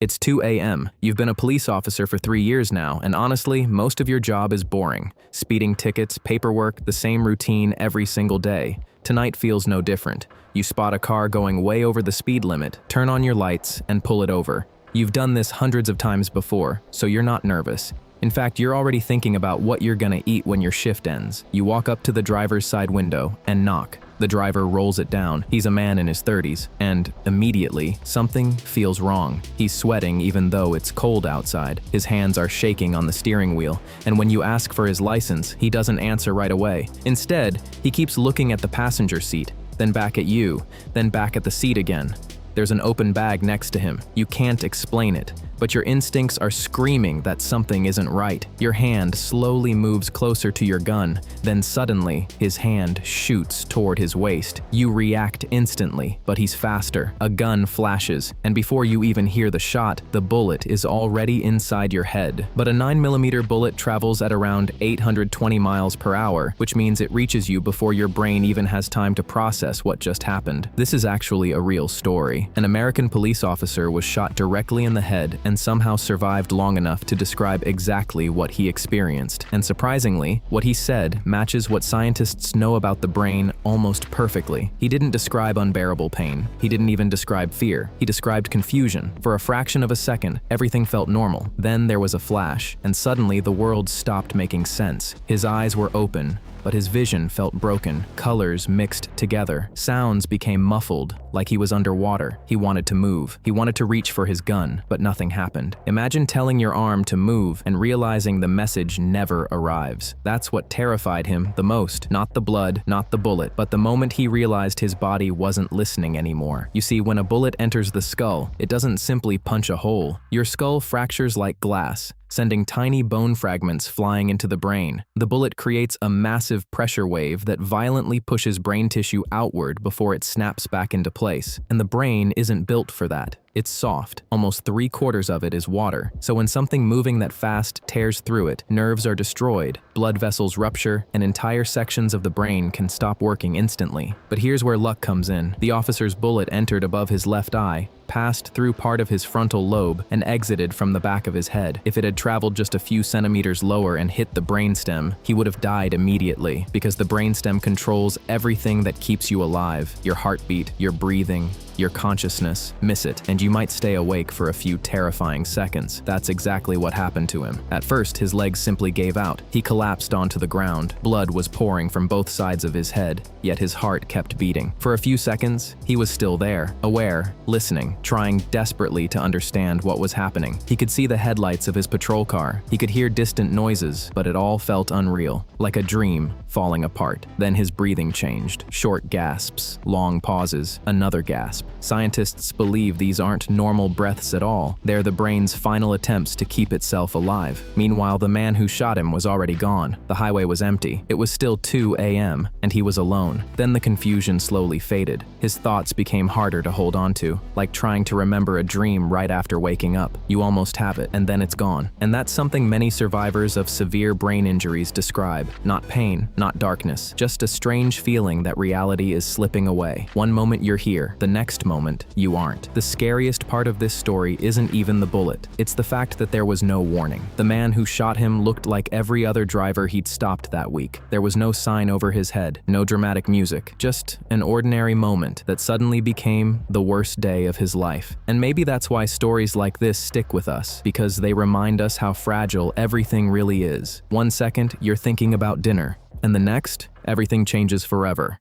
It's 2 a.m. You've been a police officer for 3 years now, and honestly, most of your job is boring. Speeding tickets, paperwork, the same routine every single day. Tonight feels no different. You spot a car going way over the speed limit, turn on your lights, and pull it over. You've done this hundreds of times before, so you're not nervous. In fact, you're already thinking about what you're gonna eat when your shift ends. You walk up to the driver's side window and knock. The driver rolls it down. He's a man in his 30s, and immediately, something feels wrong. He's sweating even though it's cold outside. His hands are shaking on the steering wheel, and when you ask for his license, he doesn't answer right away. Instead, he keeps looking at the passenger seat, then back at you, then back at the seat again. There's an open bag next to him. You can't explain it, but your instincts are screaming that something isn't right. Your hand slowly moves closer to your gun, then suddenly, his hand shoots toward his waist. You react instantly, but he's faster. A gun flashes, and before you even hear the shot, the bullet is already inside your head. But a 9mm bullet travels at around 820 miles per hour, which means it reaches you before your brain even has time to process what just happened. This is actually a real story. An American police officer was shot directly in the head and somehow survived long enough to describe exactly what he experienced. And surprisingly, what he said matches what scientists know about the brain almost perfectly. He didn't describe unbearable pain. He didn't even describe fear. He described confusion. For a fraction of a second, everything felt normal. Then there was a flash, and suddenly the world stopped making sense. His eyes were open, but his vision felt broken. Colors mixed together. Sounds became muffled, like he was underwater. He wanted to move. He wanted to reach for his gun, but nothing happened. Imagine telling your arm to move and realizing the message never arrives. That's what terrified him the most. Not the blood, not the bullet, but the moment he realized his body wasn't listening anymore. You see, when a bullet enters the skull, it doesn't simply punch a hole. Your skull fractures like glass, sending tiny bone fragments flying into the brain. The bullet creates a massive pressure wave that violently pushes brain tissue outward before it snaps back into place. And the brain isn't built for that. It's soft. Almost 3/4 of it is water. So when something moving that fast tears through it, nerves are destroyed, blood vessels rupture, and entire sections of the brain can stop working instantly. But here's where luck comes in. The officer's bullet entered above his left eye, passed through part of his frontal lobe, and exited from the back of his head. If it had traveled just a few centimeters lower and hit the brainstem, he would have died immediately, because the brainstem controls everything that keeps you alive. Your heartbeat, your breathing, your consciousness. Miss it, and you might stay awake for a few terrifying seconds. That's exactly what happened to him. At first, his legs simply gave out. He collapsed onto the ground. Blood was pouring from both sides of his head, yet his heart kept beating. For a few seconds, he was still there, aware, listening, trying desperately to understand what was happening. He could see the headlights of his patrol car. He could hear distant noises, but it all felt unreal, like a dream falling apart. Then his breathing changed. Short gasps, long pauses, another gasp. Scientists believe these aren't normal breaths at all. They're the brain's final attempts to keep itself alive. Meanwhile, the man who shot him was already gone. The highway was empty. It was still 2 a.m., and he was alone. Then the confusion slowly faded. His thoughts became harder to hold on to, like trying to remember a dream right after waking up. You almost have it, and then it's gone. And that's something many survivors of severe brain injuries describe. Not pain, not darkness, just a strange feeling that reality is slipping away. One moment you're here, the next moment you aren't. The scariest part of this story isn't even the bullet. It's the fact that there was no warning. The man who shot him looked like every other driver he'd stopped that week. There was no sign over his head, no dramatic music, just an ordinary moment that suddenly became the worst day of his life. And maybe that's why stories like this stick with us, because they remind us how fragile everything really is. One second, you're thinking about dinner, and the next, everything changes forever.